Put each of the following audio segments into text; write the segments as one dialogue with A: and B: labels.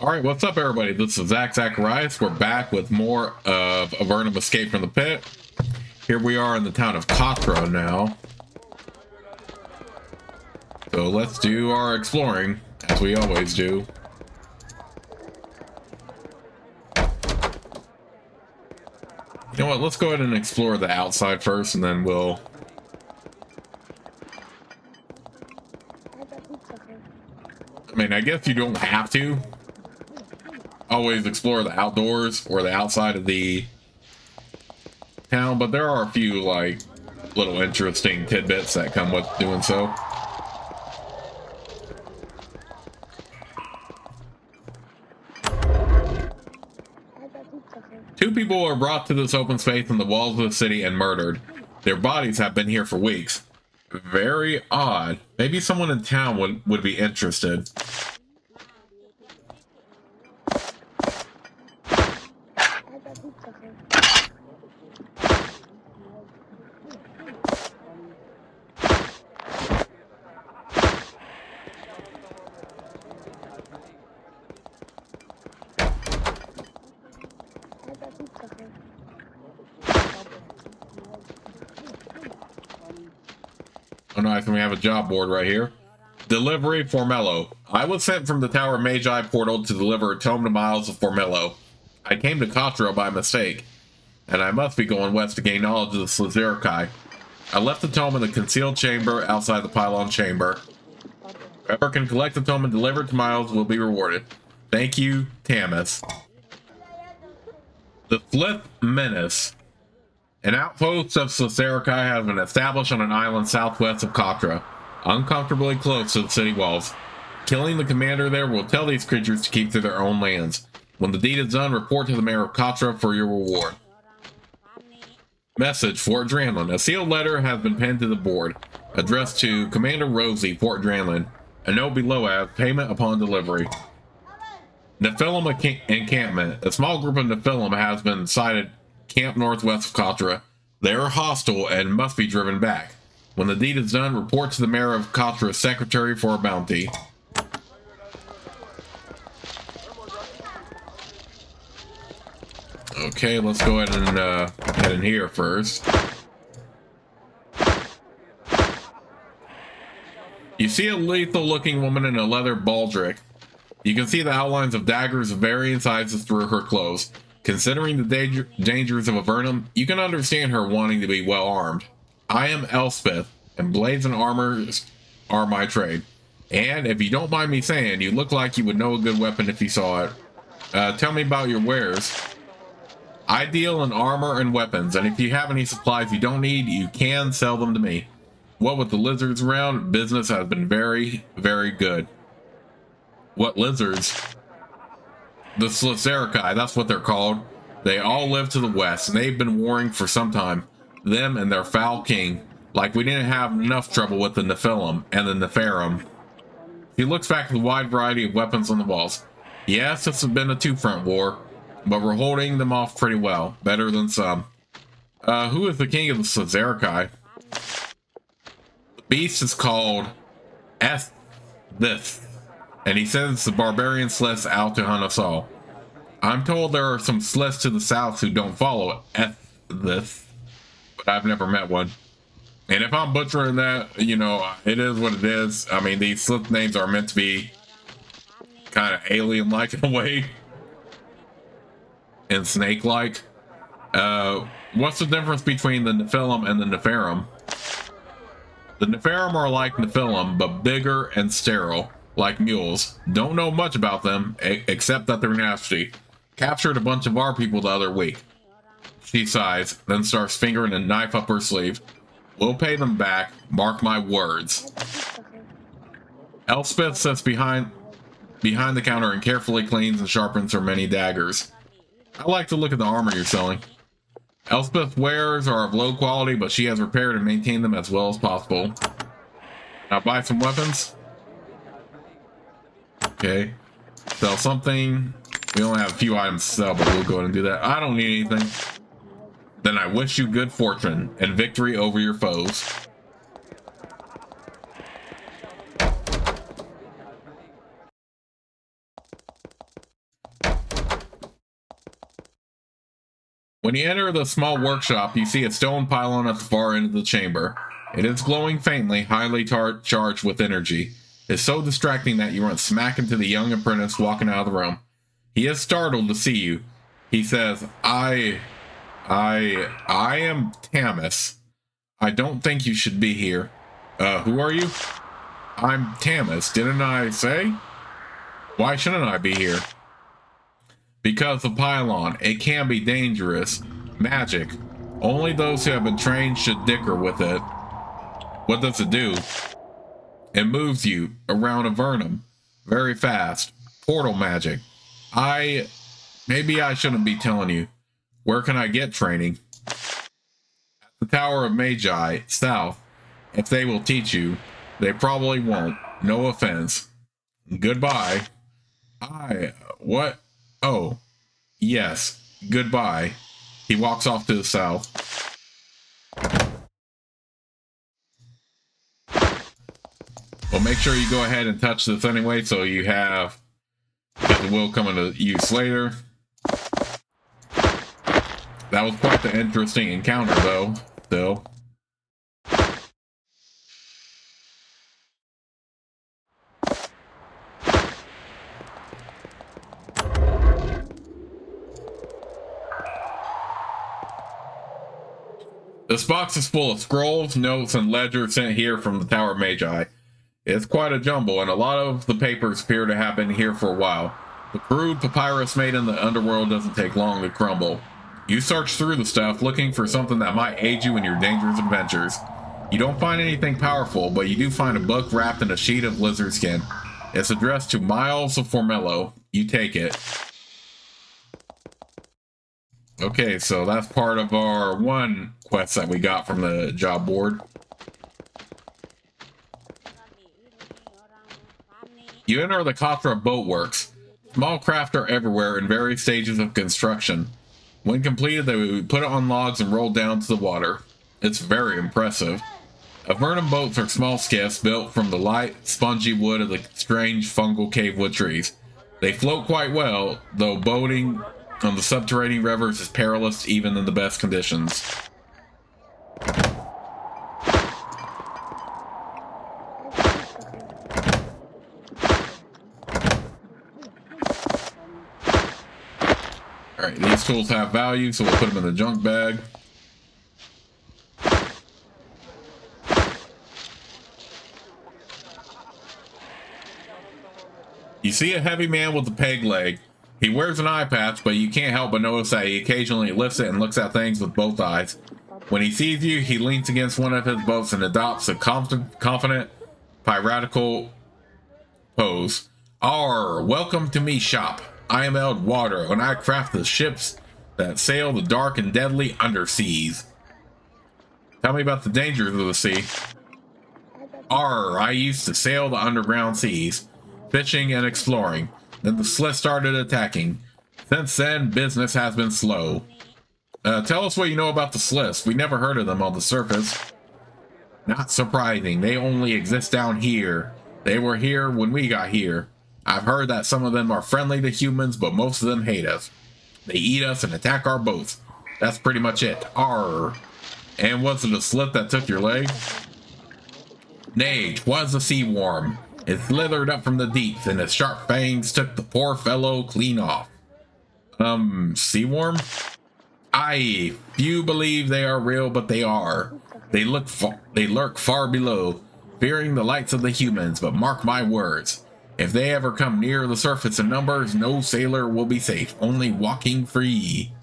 A: All right, what's up, everybody? This is Zacharias. We're back with more of Avernum Escape from the Pit. Here we are in the town of Cotra now. So let's do our exploring, as we always do. You know what? Let's go ahead and explore the outside first, and then we'll... I mean, I guess you don't have to always explore the outdoors or the outside of the town, but there are a few like little interesting tidbits that come with doing so. Two people were brought to this open space in the walls of the city and murdered. Their bodies have been here for weeks. Very odd. Maybe someone in town would be interested. Oh, nice, and we have a job board right here. Delivery, Formello. I was sent from the Tower Magi portal to deliver a tome to Miles of Formello. I came to Cotra by mistake, and I must be going west to gain knowledge of the Slazerikai. I left the tome in the concealed chamber outside the pylon chamber. Whoever can collect the tome and deliver it to Miles will be rewarded. Thank you, Tamis. The Flip Menace. An outpost of Slazerikai has been established on an island southwest of Cotra, uncomfortably close to the city walls. Killing the commander there will tell these creatures to keep to their own lands. When the deed is done, report to the mayor of Cotra for your reward. Message, Fort Dranlin. A sealed letter has been pinned to the board, addressed to Commander Rosie, Fort Dranlin. A note below as payment upon delivery. Nephilim encampment. A small group of Nephilim has been sighted camp northwest of Cotra. They are hostile and must be driven back. When the deed is done, report to the mayor of Cotra's secretary for a bounty. Okay, let's go ahead and head in here first. You see a lethal-looking woman in a leather baldric. You can see the outlines of daggers of varying sizes through her clothes. Considering the dangers of Avernum, you can understand her wanting to be well armed. I am Elspeth, and blades and armors are my trade. And if you don't mind me saying, you look like you would know a good weapon if you saw it. Tell me about your wares. I deal in armor and weapons, and if you have any supplies you don't need, you can sell them to me. What with the lizards around, business has been very, very good. What lizards? The Slazerikai, that's what they're called. They all live to the west, and they've been warring for some time. Them and their foul king. Like we didn't have enough trouble with the Nephilim and the Nephirim. He looks back at the wide variety of weapons on the walls. Yes, this has been a two-front war, but we're holding them off pretty well. Better than some. Who is the king of the Slazerikai? The beast is called this. And he sends the barbarian Sliths out to hunt us all. I'm told there are some Sliths to the south who don't follow this, but I've never met one. And if I'm butchering that, you know, it is what it is. I mean, these Slith names are meant to be kind of alien-like in a way. And snake-like. What's the difference between the Nephilim and the Nephirim? The Nephirim are like Nephilim, but bigger and sterile. Like mules. Don't know much about them, except that they're nasty. Captured a bunch of our people the other week. She sighs, then starts fingering a knife up her sleeve. We'll pay them back, mark my words. Elspeth sits behind the counter and carefully cleans and sharpens her many daggers. I like to look at the armor you're selling. Elspeth's wares are of low quality, but she has repaired and maintained them as well as possible. Now buy some weapons. Okay, sell something. We only have a few items to sell, but we'll go ahead and do that. I don't need anything. Then I wish you good fortune and victory over your foes. When you enter the small workshop, you see a stone pylon at the far end of the chamber. It is glowing faintly, highly charged with energy. It's so distracting that you run smack into the young apprentice walking out of the room. He is startled to see you. He says, I am Tamis. I don't think you should be here. Who are you? I'm Tamis, didn't I say? Why shouldn't I be here? Because the pylon, it can be dangerous. Magic. Only those who have been trained should dicker with it. What does it do? It moves you around Avernum very fast. Portal magic. Maybe I shouldn't be telling you. Where can I get training? At the Tower of Magi, south. If they will teach you. They probably won't. No offense. Goodbye. What? Oh, yes. Goodbye. He walks off to the south. Well, make sure you go ahead and touch this anyway, so you have, because it will come into use later. That was quite the interesting encounter, though, still. This box is full of scrolls, notes, and ledgers sent here from the Tower of Magi. It's quite a jumble, and a lot of the papers appear to have been here for a while. The crude papyrus made in the underworld doesn't take long to crumble. You search through the stuff, looking for something that might aid you in your dangerous adventures. You don't find anything powerful, but you do find a book wrapped in a sheet of lizard skin. It's addressed to Miles of Formello. You take it. Okay, so that's part of our one quest that we got from the job board. You enter the Cotra boatworks. Small craft are everywhere in various stages of construction. When completed, they will be put on logs and rolled down to the water. It's very impressive. Avernum boats are small skiffs built from the light, spongy wood of the strange fungal cave wood trees. They float quite well, though boating on the subterranean rivers is perilous even in the best conditions. Alright, these tools have value, so we'll put them in the junk bag. You see a heavy man with a peg leg. He wears an eye patch, but you can't help but notice that he occasionally lifts it and looks at things with both eyes. When he sees you, he leans against one of his boats and adopts a confident, piratical pose. Arr, welcome to me shop. I am Eld Water, and I craft the ships that sail the dark and deadly underseas. Tell me about the dangers of the sea. Arr, I used to sail the underground seas, fishing and exploring. Then the Slith started attacking. Since then, business has been slow. Tell us what you know about the Sliths. We never heard of them on the surface. Not surprising. They only exist down here. They were here when we got here. I've heard that some of them are friendly to humans, but most of them hate us. They eat us and attack our boats. That's pretty much it. Arr. And was it a Slith that took your leg? Nay, 'twas a sea worm. It slithered up from the deeps, and its sharp fangs took the poor fellow clean off. Sea worm? Aye, few believe they are real, but they are. They lurk far below, fearing the lights of the humans, but mark my words. If they ever come near the surface in numbers, no sailor will be safe, only walking free.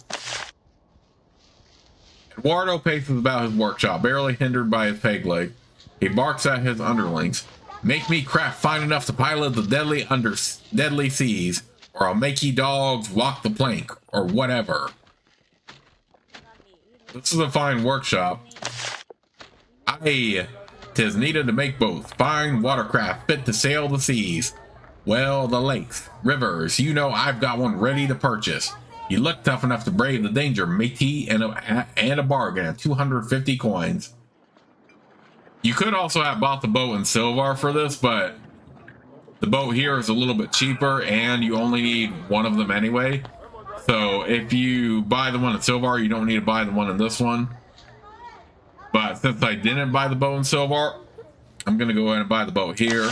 A: Eduardo paces about his workshop, barely hindered by his peg leg. He barks at his underlings. Make me craft fine enough to pilot the deadly seas, or I'll make ye dogs walk the plank, or whatever. This is a fine workshop. Aye, 'tis needed to make both fine watercraft fit to sail the seas. Well, the lakes, rivers, you know I've got one ready to purchase. You look tough enough to brave the danger, matey, and a bargain at 250 coins. You could also have bought the boat in silver for this, but the boat here is a little bit cheaper, and you only need one of them anyway. So if you buy the one in Silvar, you don't need to buy the one in this one. But since I didn't buy the boat in Silvar, I'm going to go ahead and buy the boat here.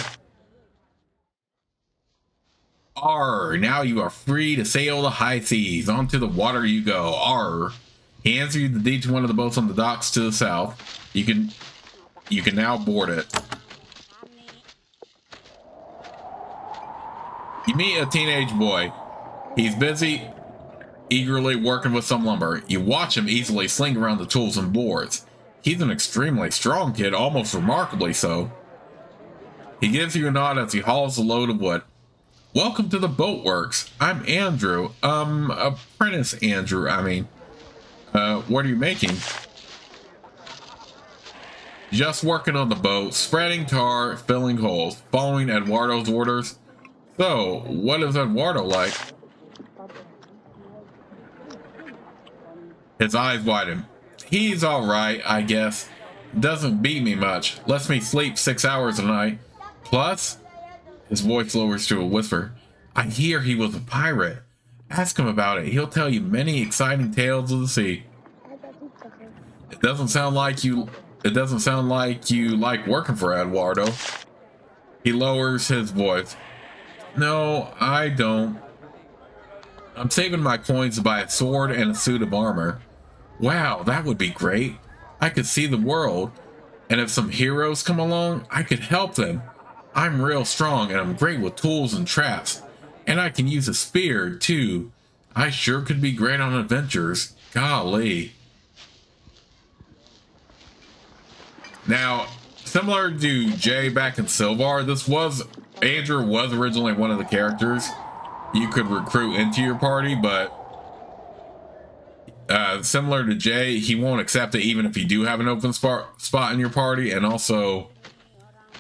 A: Arr, now you are free to sail the high seas. Onto the water you go. Arr. He hands you the deed to one of the boats on the docks to the south. You can now board it. You meet a teenage boy. He's busy, eagerly working with some lumber. You watch him easily sling around the tools and boards. He's an extremely strong kid, almost remarkably so. He gives you a nod as he hauls a load of wood. Welcome to the boatworks. I'm Andrew. Apprentice Andrew, I mean. What are you making? Just working on the boat, spreading tar, filling holes, following Eduardo's orders. So, what is Eduardo like? His eyes widen. He's alright, I guess. Doesn't beat me much. Lets me sleep 6 hours a night. Plus, his voice lowers to a whisper. I hear he was a pirate. Ask him about it. He'll tell you many exciting tales of the sea. It doesn't sound like you like working for Eduardo. He lowers his voice. No, I don't. I'm saving my coins to buy a sword and a suit of armor. Wow, that would be great. I could see the world, and if some heroes come along, I could help them. I'm real strong, and I'm great with tools and traps. And I can use a spear, too. I sure could be great on adventures. Golly. Now, similar to Jay back in Silvar, Andrew was originally one of the characters you could recruit into your party, but similar to Jay, he won't accept it even if you do have an open spot in your party, and also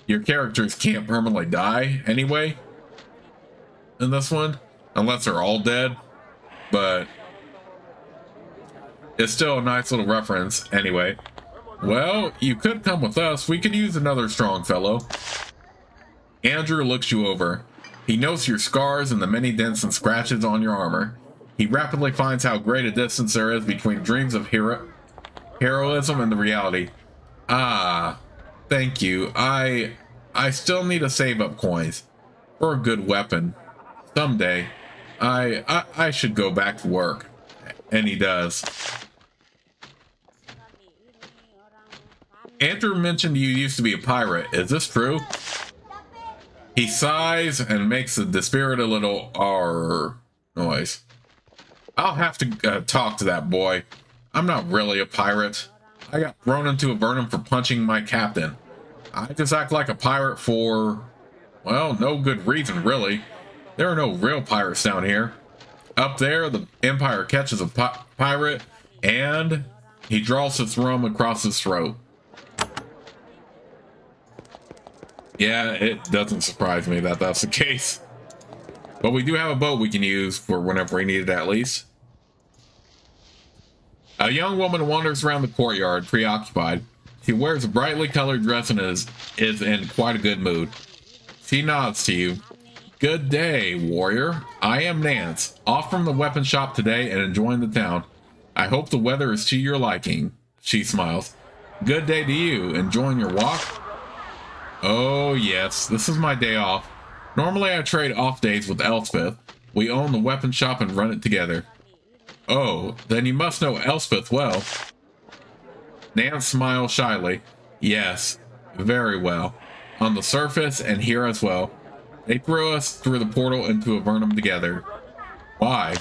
A: your characters can't permanently die anyway in this one, unless they're all dead, but it's still a nice little reference anyway. Well, you could come with us. We could use another strong fellow. Andrew looks you over. He notes your scars and the many dents and scratches on your armor. He rapidly finds how great a distance there is between dreams of heroism and the reality. Ah, thank you. I still need to save up coins for a good weapon. Someday, I should go back to work. And he does. Andrew mentioned you used to be a pirate. Is this true? He sighs and makes a dispirited little "arr" noise. I'll have to talk to that boy. I'm not really a pirate. I got thrown into Avernum for punching my captain. I just act like a pirate for, well, no good reason, really. There are no real pirates down here. Up there, the Empire catches a pirate, and he draws his thumb across his throat. Yeah, it doesn't surprise me that that's the case. But we do have a boat we can use for whenever we need it, at least. A young woman wanders around the courtyard, preoccupied. She wears a brightly colored dress and is in quite a good mood. She nods to you. Good day, warrior. I am Nance, off from the weapon shop today and enjoying the town. I hope the weather is to your liking. She smiles. Good day to you. Enjoying your walk? Oh, yes. This is my day off. Normally I trade off days with Elspeth. We own the weapon shop and run it together. Oh, then you must know Elspeth well. Nance smiles shyly. Yes, very well. On the surface and here as well. They threw us through the portal into Avernum together. Why?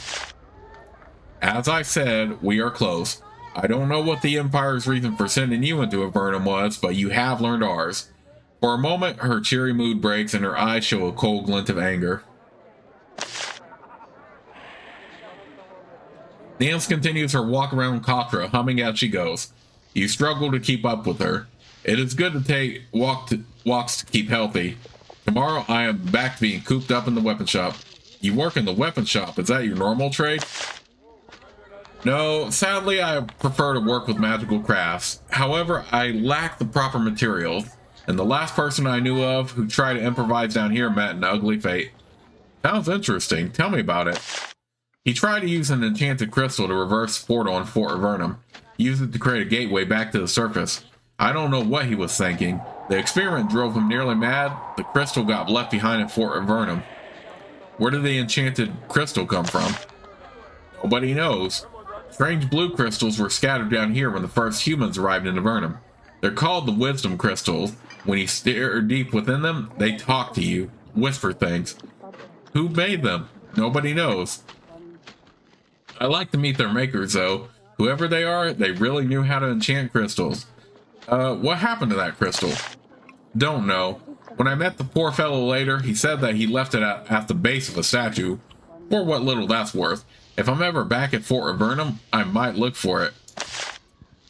A: As I said, we are close. I don't know what the Empire's reason for sending you into Avernum was, but you have learned ours. For a moment, her cheery mood breaks and her eyes show a cold glint of anger. Nance continues her walk around Cotra, humming as she goes. You struggle to keep up with her. It is good to take walks to keep healthy. Tomorrow I am back to being cooped up in the weapon shop. You work in the weapon shop, is that your normal trade? No, sadly I prefer to work with magical crafts. However, I lack the proper materials. And the last person I knew of who tried to improvise down here met an ugly fate. Sounds interesting. Tell me about it. He tried to use an enchanted crystal to reverse the portal on Fort Avernum, use it to create a gateway back to the surface. I don't know what he was thinking. The experiment drove him nearly mad. The crystal got left behind in Fort Avernum. Where did the enchanted crystal come from? Nobody knows. Strange blue crystals were scattered down here when the first humans arrived in Avernum. They're called the wisdom crystals. When you stare deep within them, they talk to you, whisper things. Who made them? Nobody knows. I like to meet their makers, though. Whoever they are, they really knew how to enchant crystals. What happened to that crystal? Don't know. When I met the poor fellow later, he said that he left it at the base of a statue. For what little that's worth. If I'm ever back at Fort Avernum, I might look for it.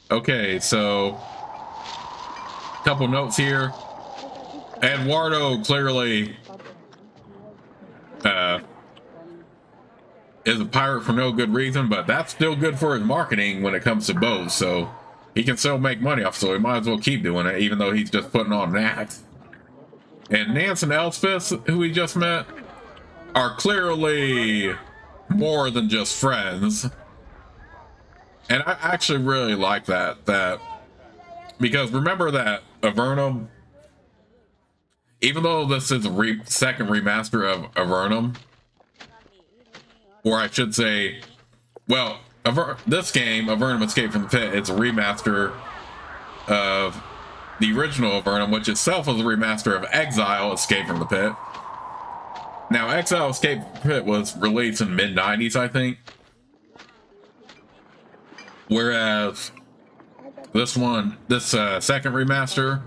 A: Okay, so... couple notes here. Eduardo clearly... is a pirate for no good reason, but that's still good for his marketing when it comes to bows, so... he can still make money off, so he might as well keep doing it, even though he's just putting on an act. And Nance and Elspeth, who we just met, are clearly more than just friends. And I actually really like that. Because remember that Avernum, even though this is a second remaster of Avernum, or I should say, well, this game, Avernum Escape from the Pit, it's a remaster of the original Avernum, which itself was a remaster of Exile Escape from the Pit. Now, Exile Escape from the Pit was released in mid-90s, I think. Whereas this second remaster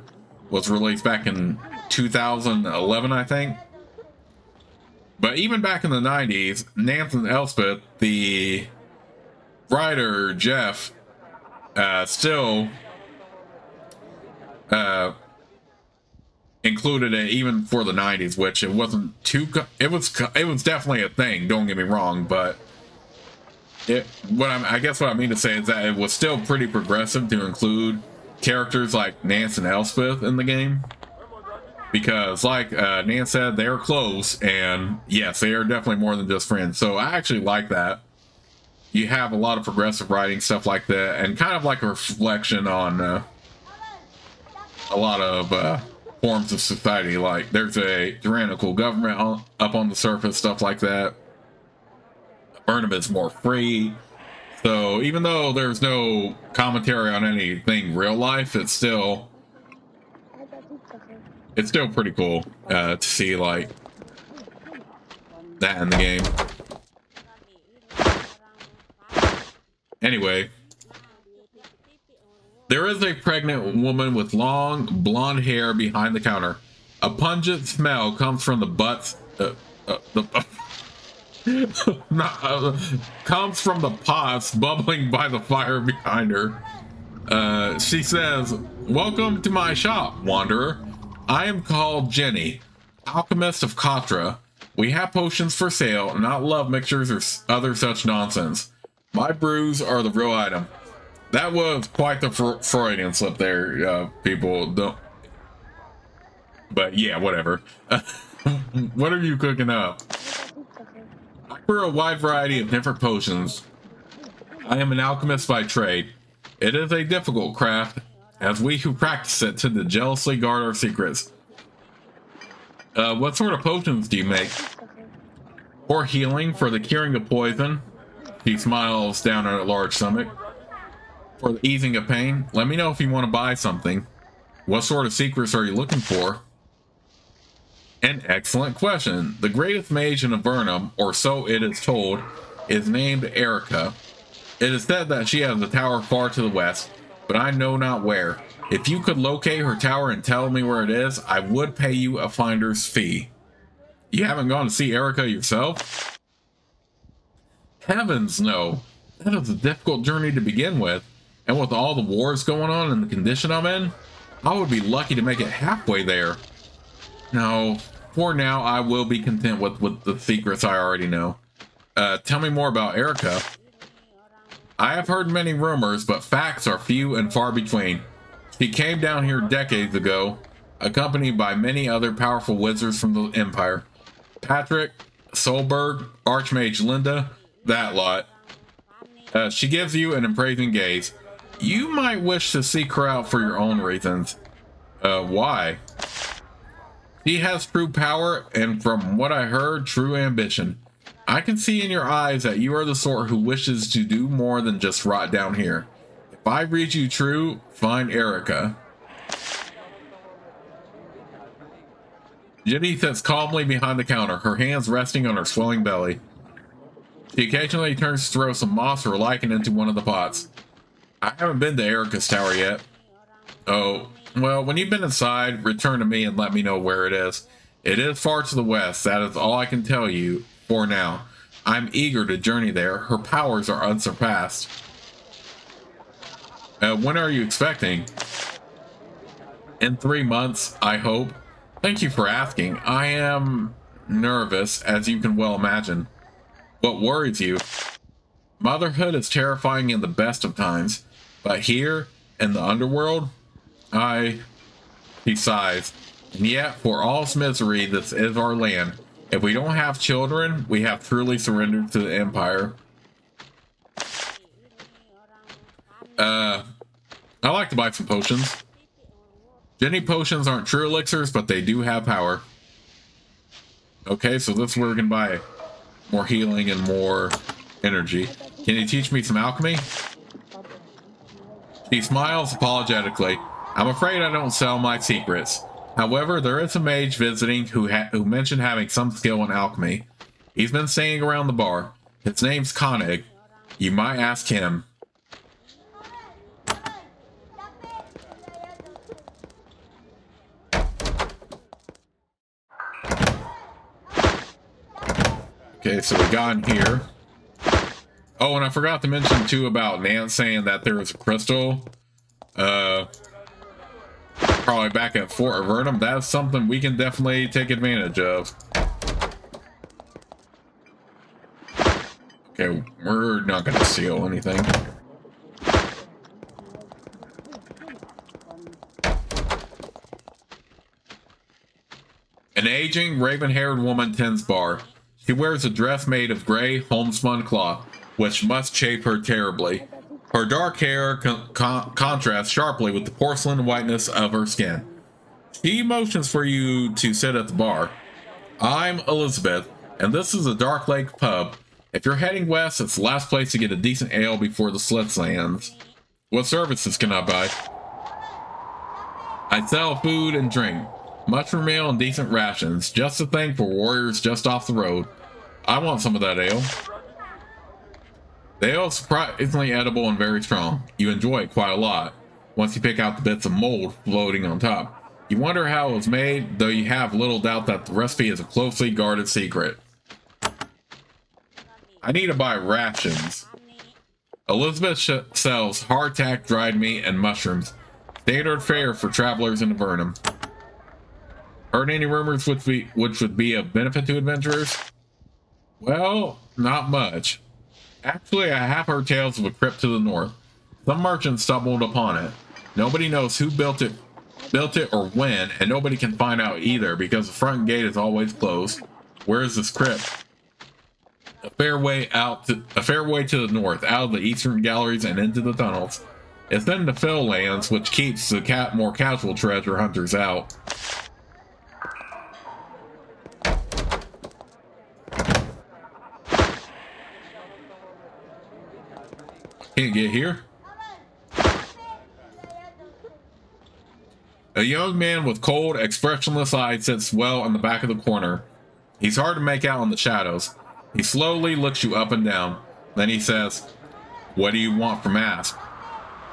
A: was released back in 2011, I think. But even back in the 90s, Nance and Elspeth, the writer Jeff, still included it even for the 90s, which it wasn't too. It was definitely a thing. Don't get me wrong, but I guess what I mean to say is that it was still pretty progressive to include characters like Nance and Elspeth in the game, because like Nance said, they're close, and yes, they are definitely more than just friends. So I actually like that. You have a lot of progressive writing, stuff like that, and kind of like a reflection on a lot of forms of society. Like there's a tyrannical government up on the surface, stuff like that. Avernum is more free. So even though there's no commentary on anything real life, it's still pretty cool to see like that in the game. Anyway, there is a pregnant woman with long blonde hair behind the counter. A pungent smell comes from the butts. Comes from the pots bubbling by the fire behind her. She says, "Welcome to my shop, wanderer. I am called Jenny, alchemist of Cotra. We have potions for sale, not love mixtures or other such nonsense. My brews are the real item." That was quite the Freudian slip there, people. Don't. But yeah, whatever. What are you cooking up? I brew a wide variety of different potions. I am an alchemist by trade. It is a difficult craft, as we who practice it tend to jealously guard our secrets. What sort of potions do you make? For healing, for the curing of poison. He smiles down at a large stomach. For the easing of pain. Let me know if you want to buy something. What sort of secrets are you looking for? An excellent question. The greatest mage in Avernum, or so it is told, is named Erica. It is said that she has a tower far to the west, but I know not where. If you could locate her tower and tell me where it is, I would pay you a finder's fee. You haven't gone to see Erica yourself? Heavens no. That is a difficult journey to begin with, and with all the wars going on and the condition I'm in, I would be lucky to make it halfway there. No, for now, I will be content with the secrets I already know. Tell me more about Erica. I have heard many rumors, but facts are few and far between. She came down here decades ago, accompanied by many other powerful wizards from the Empire. Patrick, Solberg, Archmage Linda, That lot. She gives you an appraising gaze. You might wish to seek her out for your own reasons. Why? She has true power, and from what I heard, true ambition. I can see in your eyes that you are the sort who wishes to do more than just rot down here. If I read you true, find Erica. Jenny sits calmly behind the counter, her hands resting on her swelling belly. She occasionally turns to throw some moss or lichen into one of the pots. I haven't been to Erica's tower yet. Oh, well, when you've been inside, return to me and let me know where it is. It is far to the west, that is all I can tell you for now. I'm eager to journey there. Her powers are unsurpassed. When are you expecting? In 3 months, I hope. Thank you for asking. I am nervous, as you can well imagine. What worries you? Motherhood is terrifying in the best of times, but here, in the underworld, he sighs. And yet, for all's misery, this is our land. If we don't have children, we have truly surrendered to the Empire. I like to buy some potions. Jenny potions aren't true elixirs, but they do have power. Okay, so this is where we can buy more healing and more energy. Can you teach me some alchemy? She smiles apologetically. I'm afraid I don't sell my secrets. However, there is a mage visiting who mentioned having some skill in alchemy. He's been staying around the bar. His name's Koenig. You might ask him. Okay, so we got in here. Oh, and I forgot to mention too about Nance saying that there was a crystal. Probably back at Fort Avernum. That's something we can definitely take advantage of. Okay, we're not going to seal anything. An aging, raven-haired woman tends bar. She wears a dress made of gray, homespun cloth, which must chafe her terribly. Her dark hair contrasts sharply with the porcelain whiteness of her skin. She motions for you to sit at the bar. I'm Elizabeth, and this is the Dark Lake Pub. If you're heading west, it's the last place to get a decent ale before the slits lands. What services can I buy? I sell food and drink. Mushroom ale and decent rations. Just a thing for warriors just off the road. I want some of that ale. The ale is surprisingly edible and very strong. You enjoy it quite a lot, once you pick out the bits of mold floating on top. You wonder how it was made, though you have little doubt that the recipe is a closely guarded secret. I need to buy rations. Elizabeth sells hardtack, dried meat, and mushrooms. Standard fare for travelers in Avernum. Heard any rumors which would be of benefit to adventurers? Well, not much. Actually, I have heard tales of a crypt to the north. Some merchants stumbled upon it. Nobody knows who built it or when, and nobody can find out either because the front gate is always closed. Where is this crypt? A fair way to the north, out of the eastern galleries and into the tunnels. It's in the fill lands, which keeps the more casual treasure hunters out. Can't get here. A young man with cold, expressionless eyes sits well in the back of the corner. He's hard to make out in the shadows. He slowly looks you up and down. Then he says, "What do you want from Mask?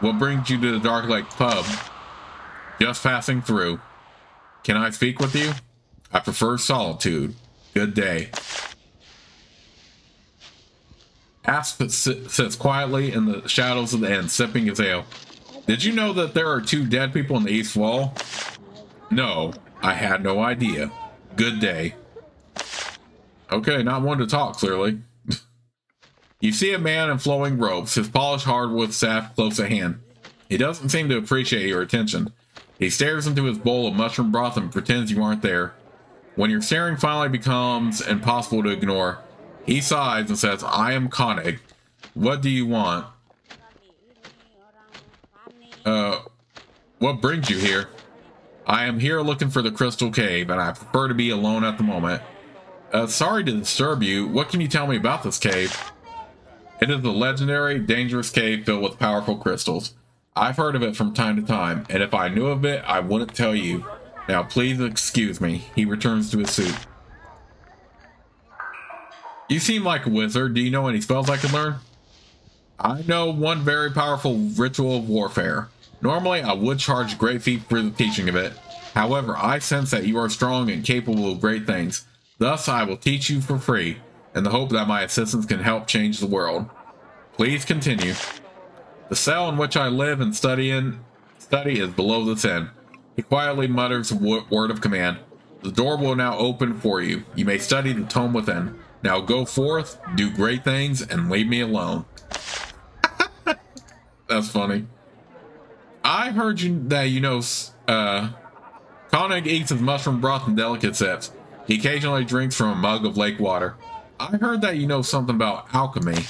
A: What brings you to the Dark Lake Pub?" "Just passing through." "Can I speak with you?" "I prefer solitude. Good day." Asp sits quietly in the shadows of the inn, sipping his ale. "Did you know that there are 2 dead people in the east wall?" "No, I had no idea. Good day." Okay, not one to talk, clearly. You see a man in flowing robes, his polished hardwood staff close at hand. He doesn't seem to appreciate your attention. He stares into his bowl of mushroom broth and pretends you aren't there. When your staring finally becomes impossible to ignore, He sighs and says, I am Koenig. What do you want? What brings you here? I am here looking for the Crystal Cave, and I prefer to be alone at the moment. Sorry to disturb you. What can you tell me about this cave? It is a legendary, dangerous cave filled with powerful crystals. I've heard of it from time to time, and if I knew of it, I wouldn't tell you. Now, please excuse me. He returns to his suit. You seem like a wizard. Do you know any spells I could learn? I know one very powerful ritual of warfare. Normally, I would charge a great fee for the teaching of it. However, I sense that you are strong and capable of great things. Thus, I will teach you for free, in the hope that my assistance can help change the world. Please continue. The cell in which I live and study is below this end. He quietly mutters a word of command. The door will now open for you. You may study the tome within. Now go forth, do great things, and leave me alone. That's funny. I heard Koenig eats his mushroom broth in delicate sips. He occasionally drinks from a mug of lake water. I heard that you know something about alchemy.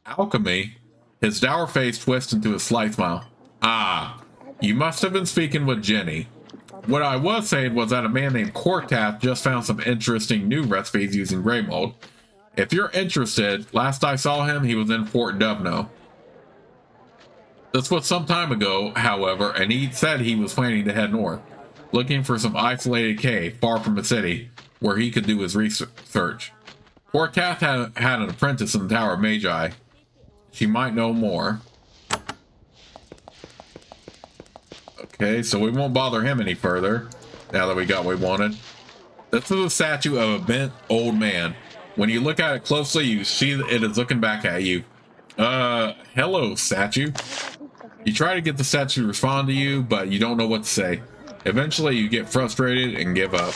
A: Alchemy? His dour face twists into a slight smile. Ah, you must have been speaking with Jenny. What I was saying was that a man named Cotra just found some interesting new recipes using gray mold. If you're interested, last I saw him, he was in Fort Duvno. This was some time ago, however, and he said he was planning to head north, looking for some isolated cave far from the city, where he could do his research. Cotra had an apprentice in the Tower of Magi. She might know more. Okay, so we won't bother him any further, now that we got what we wanted. This is a statue of a bent old man. When you look at it closely, you see that it is looking back at you. Hello, statue. You try to get the statue to respond to you, but you don't know what to say. Eventually, you get frustrated and give up.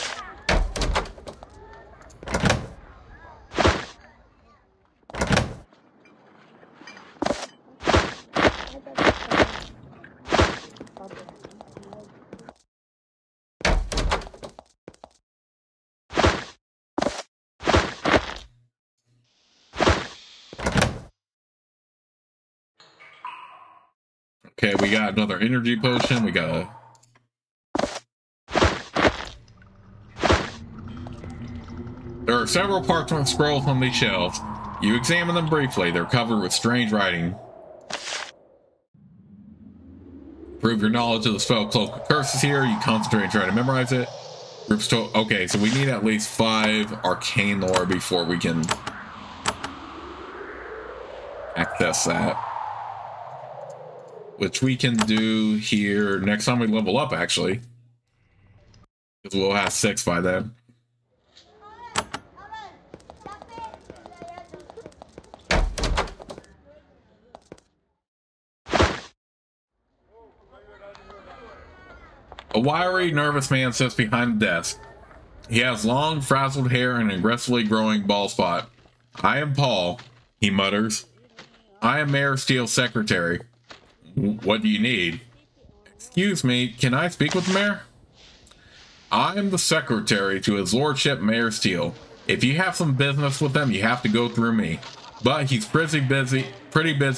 A: Okay, we got another energy potion. We got a... There are several parchment scrolls on these shelves. You examine them briefly. They're covered with strange writing. Prove your knowledge of the spell Cloak of Curses here. You concentrate and try to memorize it. Okay, so we need at least 5 arcane lore before we can access that. Which we can do here next time we level up, actually. Because we'll have 6 by then. A wiry, nervous man sits behind the desk. He has long, frazzled hair and an aggressively growing bald spot. I am Paul, he mutters. I am Mayor Steele's secretary. What do you need? Excuse me, can I speak with the mayor? I am the secretary to his lordship, Mayor Steele. If you have some business with him, you have to go through me. But he's pretty busy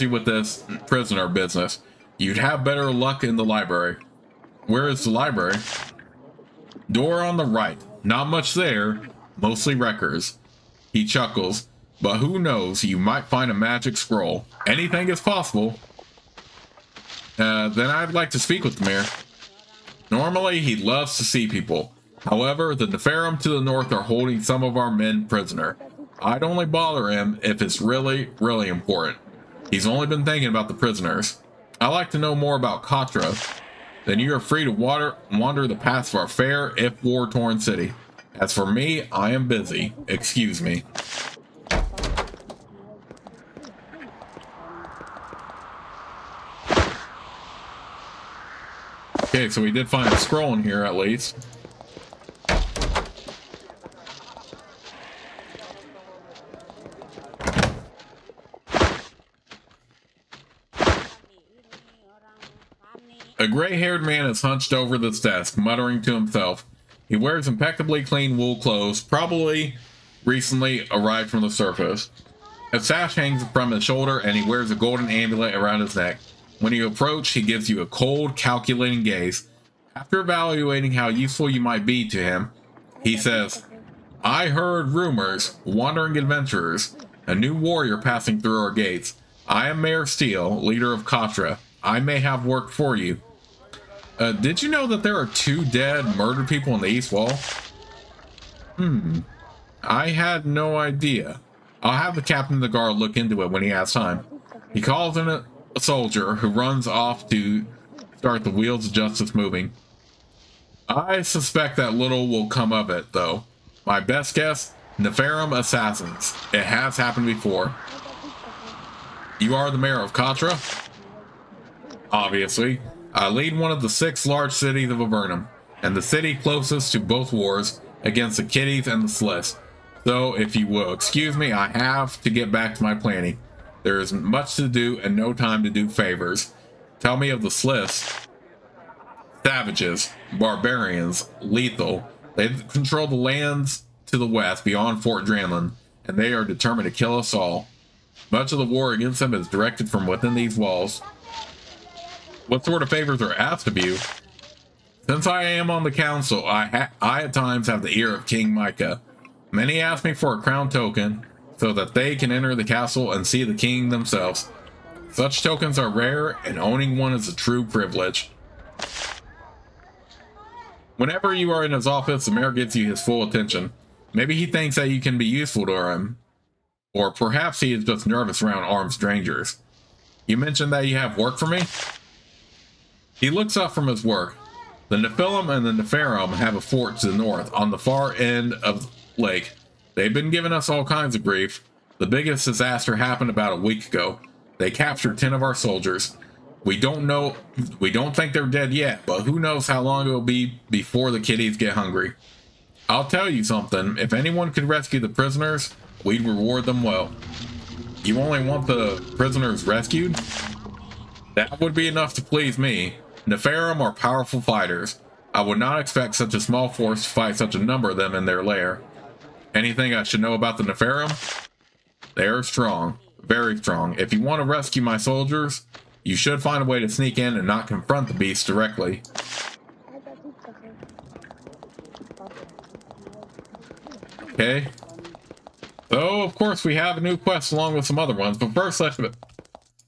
A: with this prisoner business. You'd have better luck in the library. Where is the library? Door on the right. Not much there. Mostly records. He chuckles. But who knows, you might find a magic scroll. Anything is possible. Then I'd like to speak with the mayor. Normally, he loves to see people. However, the Neferum to the north are holding some of our men prisoner. I'd only bother him if it's really, really important. He's only been thinking about the prisoners. I'd like to know more about Cotra. Then you are free to wander the paths of our fair, if war-torn city. As for me, I am busy. Excuse me. Okay, so we did find a scroll in here, at least. A gray-haired man is hunched over this desk, muttering to himself. He wears impeccably clean wool clothes, probably recently arrived from the surface. A sash hangs from his shoulder and he wears a golden amulet around his neck. When you approach, he gives you a cold, calculating gaze. After evaluating how useful you might be to him, he says, "I heard rumors, wandering adventurers, a new warrior passing through our gates. I am Mayor Steele, leader of Cotra. I may have work for you." Did you know that there are 2 dead, murdered people in the East Wall? I had no idea. I'll have the captain of the guard look into it when he has time. He calls in a soldier who runs off to start the wheels of justice moving. I suspect that little will come of it, though. My best guess, Avernum assassins. It has happened before. You are the mayor of Cotra? Obviously. I lead one of the 6 large cities of Avernum, and the city closest to both wars against the Kitties and the Sliths. So, if you will excuse me, I have to get back to my planning. There is much to do and no time to do favors. Tell me of the Sliths. Savages, barbarians, lethal. They control the lands to the west beyond Fort Dranlin, and they are determined to kill us all. Much of the war against them is directed from within these walls. What sort of favors are asked of you? Since I am on the council, I at times have the ear of King Micah. Many ask me for a crown token, so that they can enter the castle and see the king themselves. Such tokens are rare, and owning one is a true privilege. Whenever you are in his office, the mayor gives you his full attention. Maybe he thinks that you can be useful to him, or perhaps he is just nervous around armed strangers. You mentioned that you have work for me? He looks up from his work. The Nephilim and the Avernum have a fort to the north, on the far end of the lake. They've been giving us all kinds of grief. The biggest disaster happened about a week ago. They captured 10 of our soldiers. We don't think they're dead yet, but who knows how long it will be before the kiddies get hungry. I'll tell you something, if anyone could rescue the prisoners, we'd reward them well. You only want the prisoners rescued? That would be enough to please me. Nephilim are powerful fighters. I would not expect such a small force to fight such a number of them in their lair. Anything I should know about the Nephilim? They are strong, very strong. If you want to rescue my soldiers, you should find a way to sneak in and not confront the beast directly. Okay. So, of course, we have a new quest along with some other ones, but first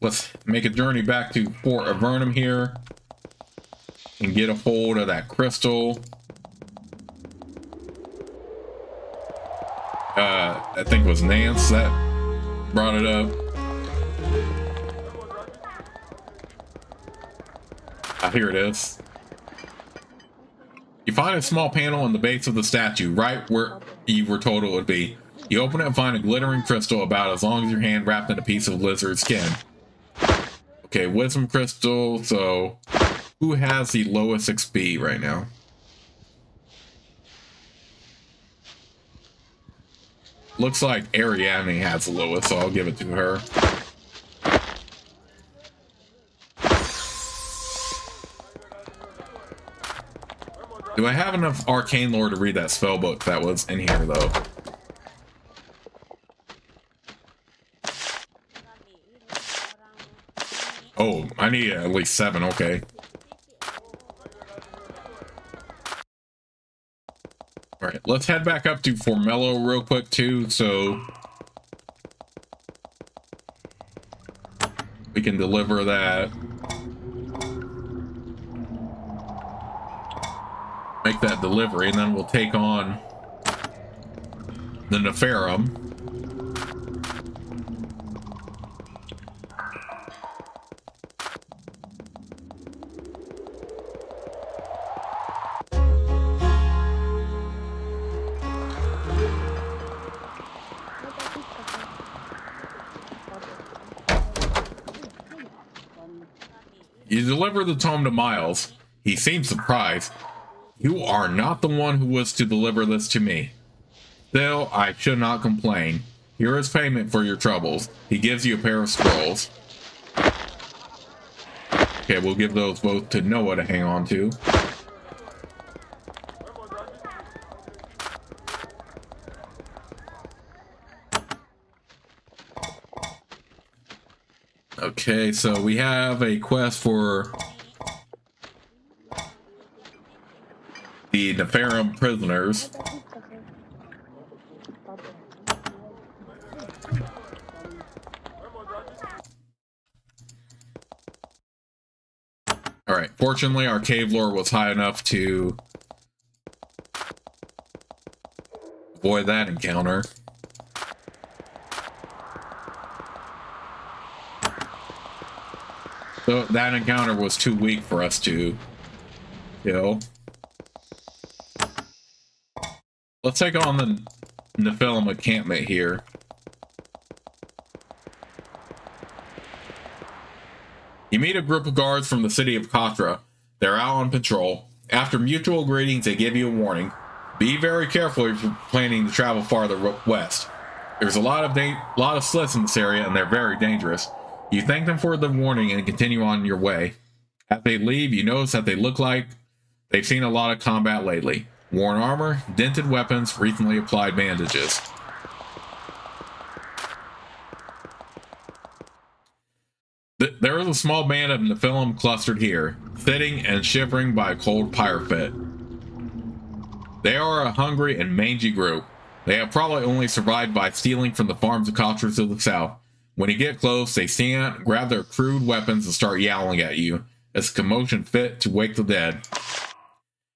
A: let's make a journey back to Fort Avernum here and get a hold of that crystal. I think it was Nance that brought it up. Here it is. You find a small panel on the base of the statue, right where you were told it would be. You open it and find a glittering crystal about as long as your hand wrapped in a piece of lizard skin. Okay, wisdom crystal, so who has the lowest XP right now? Looks like Ariadne has the lowest, so I'll give it to her. Do I have enough arcane lore to read that spell book that was in here, though? Oh, I need at least 7, okay. Alright, let's head back up to Formello real quick, too, so we can deliver that. Make that delivery, and then we'll take on the Nephilim. You deliver the tome to Miles. He seems surprised. You are not the one who was to deliver this to me. Still, I should not complain. Here is payment for your troubles. He gives you a pair of scrolls. Okay, we'll give those both to Noah to hang on to. Okay, so we have a quest for the Avernum prisoners. Alright, fortunately our cave lore was high enough to avoid that encounter. So that encounter was too weak for us to kill. Let's take on the Nephilim encampment here. You meet a group of guards from the city of Cotra. They're out on patrol. After mutual greetings, they give you a warning. Be very careful if you're planning to travel farther west. There's a lot of slits in this area, and they're very dangerous. You thank them for the warning and continue on your way. As they leave, you notice that they look like they've seen a lot of combat lately. Worn armor, dented weapons, recently applied bandages. There is a small band of Nephilim clustered here, sitting and shivering by a cold fire pit. They are a hungry and mangy group. They have probably only survived by stealing from the farms of Cotra to the south. When you get close, they stand, grab their crude weapons, and start yowling at you. It's a commotion fit to wake the dead.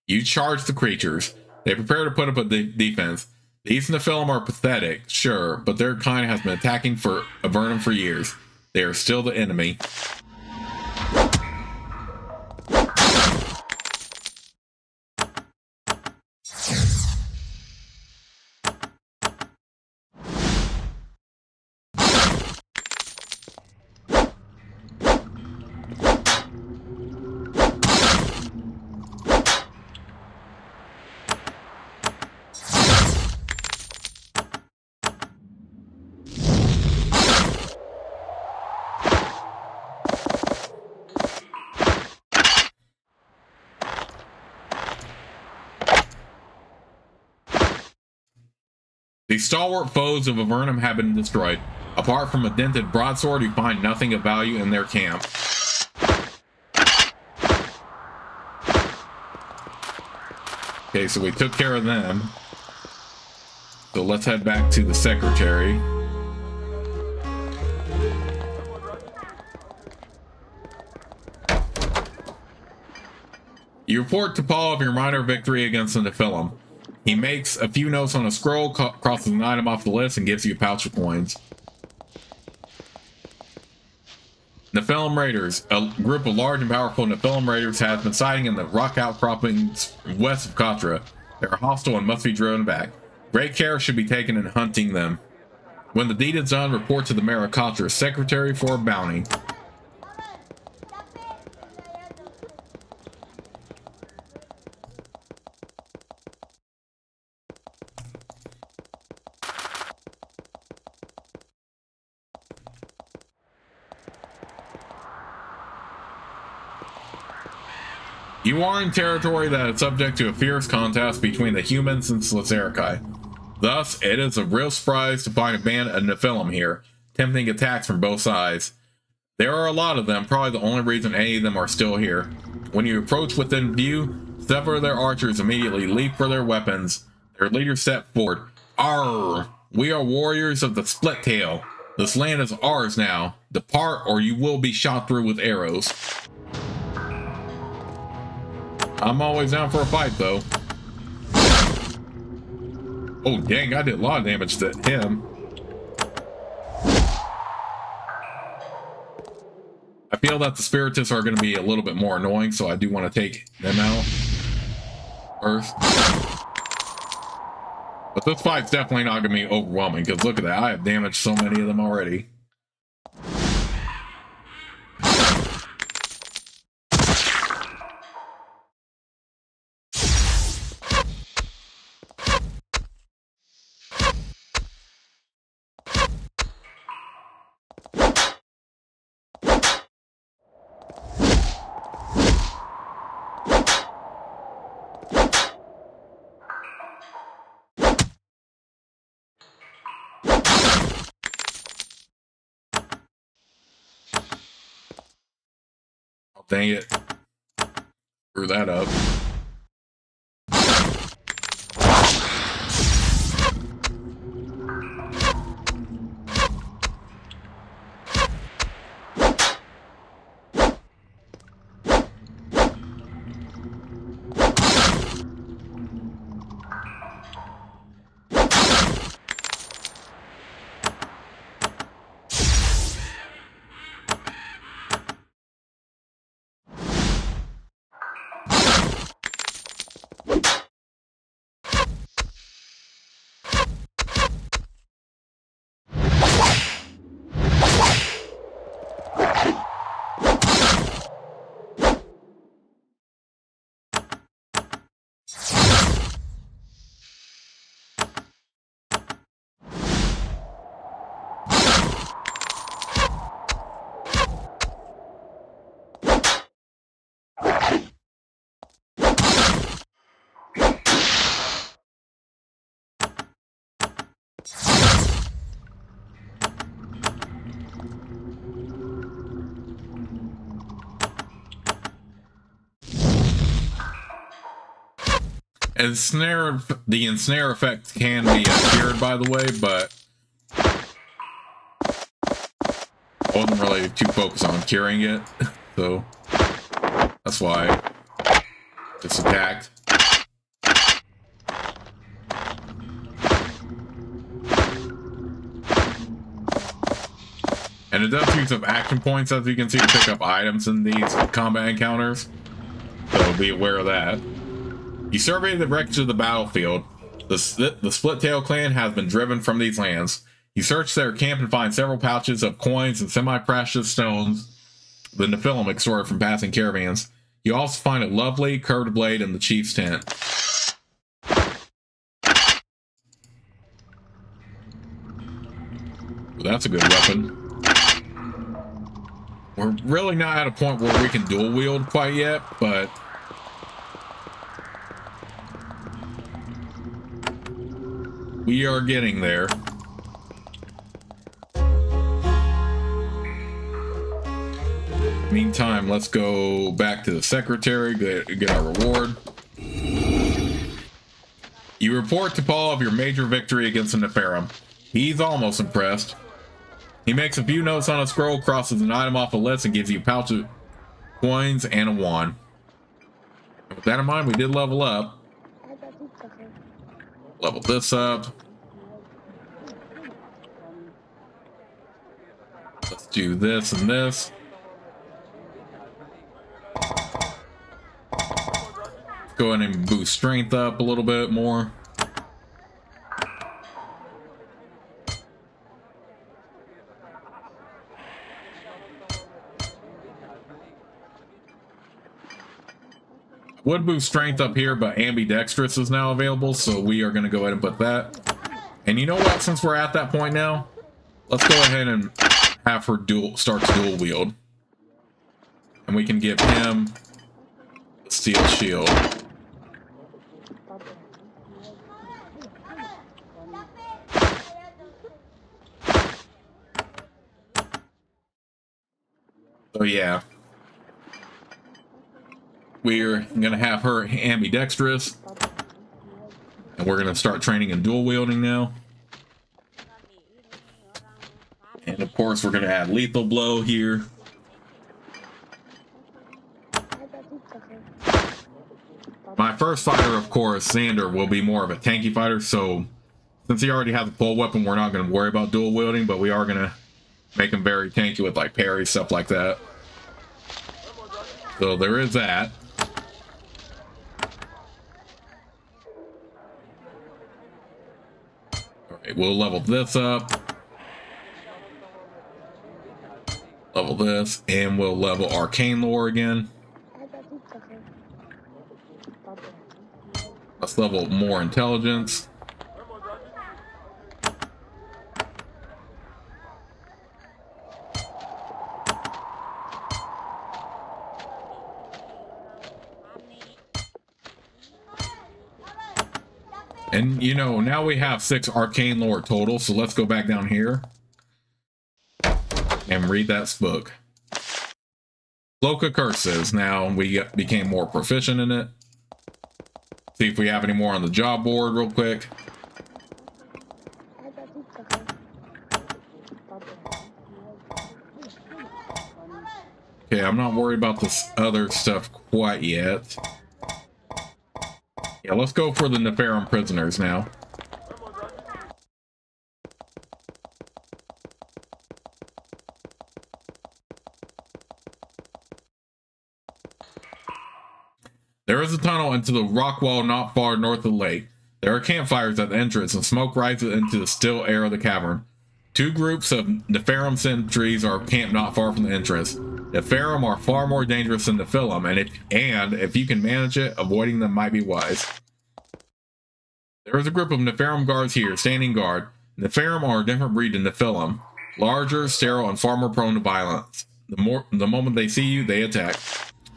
A: You charge the creatures. They prepare to put up a defense. These Nephilim are pathetic, sure, but their kind has been attacking for Avernum for years. They are still the enemy. The stalwart foes of Avernum have been destroyed. Apart from a dented broadsword, you find nothing of value in their camp. Okay, so we took care of them. So let's head back to the secretary. You report to Paul of your minor victory against the Nephilim. He makes a few notes on a scroll, crosses an item off the list, and gives you a pouch of coins. Nephilim Raiders. A group of large and powerful Nephilim Raiders has been sighting in the rock outcroppings west of Cotra. They are hostile and must be driven back. Great care should be taken in hunting them. When the deed is done, report to the mayor of Cotra, secretary for a bounty. You are in territory that is subject to a fierce contest between the humans and Slazerikai. Thus, it is a real surprise to find a band of Nephilim here, tempting attacks from both sides. There are a lot of them, probably the only reason any of them are still here. When you approach within view, several of their archers immediately leap for their weapons. Their leaders step forward. Arr! We are warriors of the Split Tail. This land is ours now. Depart or you will be shot through with arrows. I'm always down for a fight, though. Oh, dang, I did a lot of damage to him. I feel that the Spiritists are going to be a little bit more annoying, so I do want to take them out first. But this fight's definitely not going to be overwhelming, because look at that. I have damaged so many of them already. dang it. Screw that up. And the ensnare effect can be cured, by the way, but I wasn't really too focused on curing it, so that's why it's attacked. And it does use up action points, as you can see, to pick up items in these combat encounters, so be aware of that. You survey the wreckage of the battlefield. The Split-Tail clan has been driven from these lands. You search their camp and find several pouches of coins and semi-precious stones the Nephilim extorted from passing caravans. You also find a lovely curved blade in the chief's tent. Well, that's a good weapon. We're really not at a point where we can dual wield quite yet, but we are getting there. Meantime, let's go back to the secretary, get our reward. You report to Paul of your major victory against the Avernum. He's almost impressed. He makes a few notes on a scroll, crosses an item off a list, and gives you a pouch of coins and a wand. With that in mind, we did level up. Level this up. Let's do this and this. Go ahead and boost strength up a little bit more. Would boost strength up here, but ambidextrous is now available, so we are going to go ahead and put that. And you know what? Since we're at that point now, let's go ahead and have her start to dual wield. And we can give him the steel shield. So yeah. We're going to have her ambidextrous. And we're going to start training in dual wielding now. And of course, we're going to add lethal blow here. My first fighter, of course, Xander, will be more of a tanky fighter. So since he already has a pole weapon, we're not going to worry about dual wielding. But we are going to make him very tanky with like parry, stuff like that. So there is that. Alright, we'll level this up. Level this, and we'll level Arcane Lore again. Let's level more intelligence. And, you know, now we have 6 arcane lore total, so let's go back down here and read that book. Cloak of Curses. Now we became more proficient in it. See if we have any more on the job board real quick. Okay, I'm not worried about this other stuff quite yet. Yeah, let's go for the Neferum prisoners now. There is a tunnel into the rock wall not far north of the lake. There are campfires at the entrance, and smoke rises into the still air of the cavern. Two groups of Neferum sentries are camped not far from the entrance. Neferum are far more dangerous than Nephilim, and if you can manage it, avoiding them might be wise. There is a group of Neferum guards here, standing guard. Neferum are a different breed than Nephilim. Larger, sterile, and far more prone to violence. The moment they see you, they attack.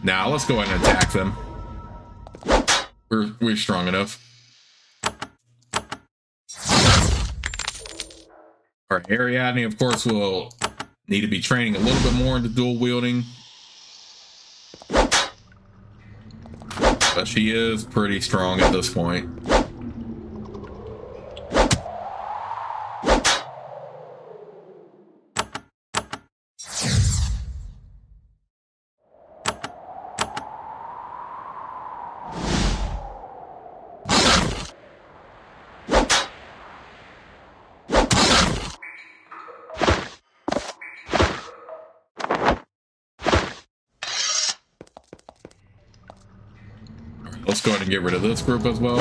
A: Now, let's go ahead and attack them. We're strong enough. Our Ariadne, of course, will need to be training a little bit more into dual wielding. But she is pretty strong at this point. Let's go ahead and get rid of this group as well.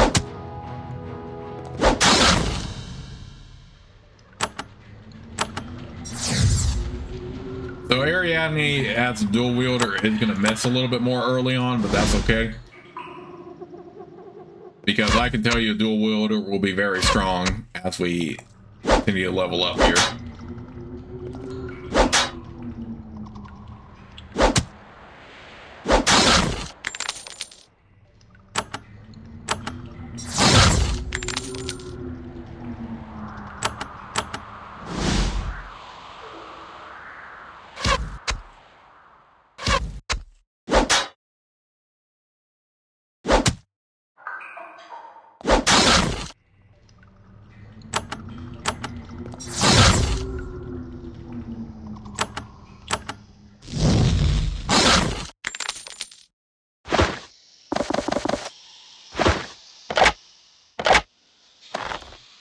A: So Ariadne as a dual wielder is going to miss a little bit more early on, but that's okay. Because I can tell you a dual wielder will be very strong as we continue to level up here.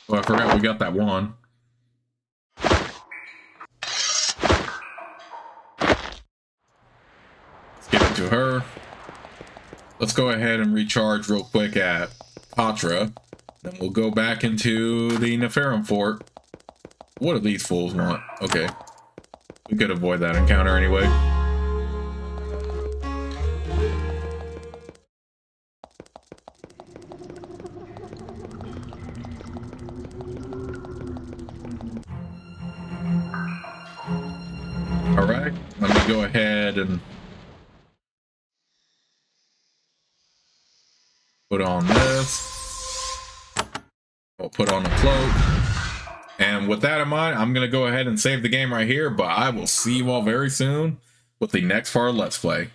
A: Oh, I forgot we got that one. Let's give it to her. Let's go ahead and recharge real quick at Cotra. Then we'll go back into the Neferum fort. What do these fools want? Okay. We could avoid that encounter anyway. Alright, let me go ahead and put on this. We'll put on the cloak. And with that in mind, I'm going to go ahead and save the game right here, but I will see you all very soon with the next part of Let's Play.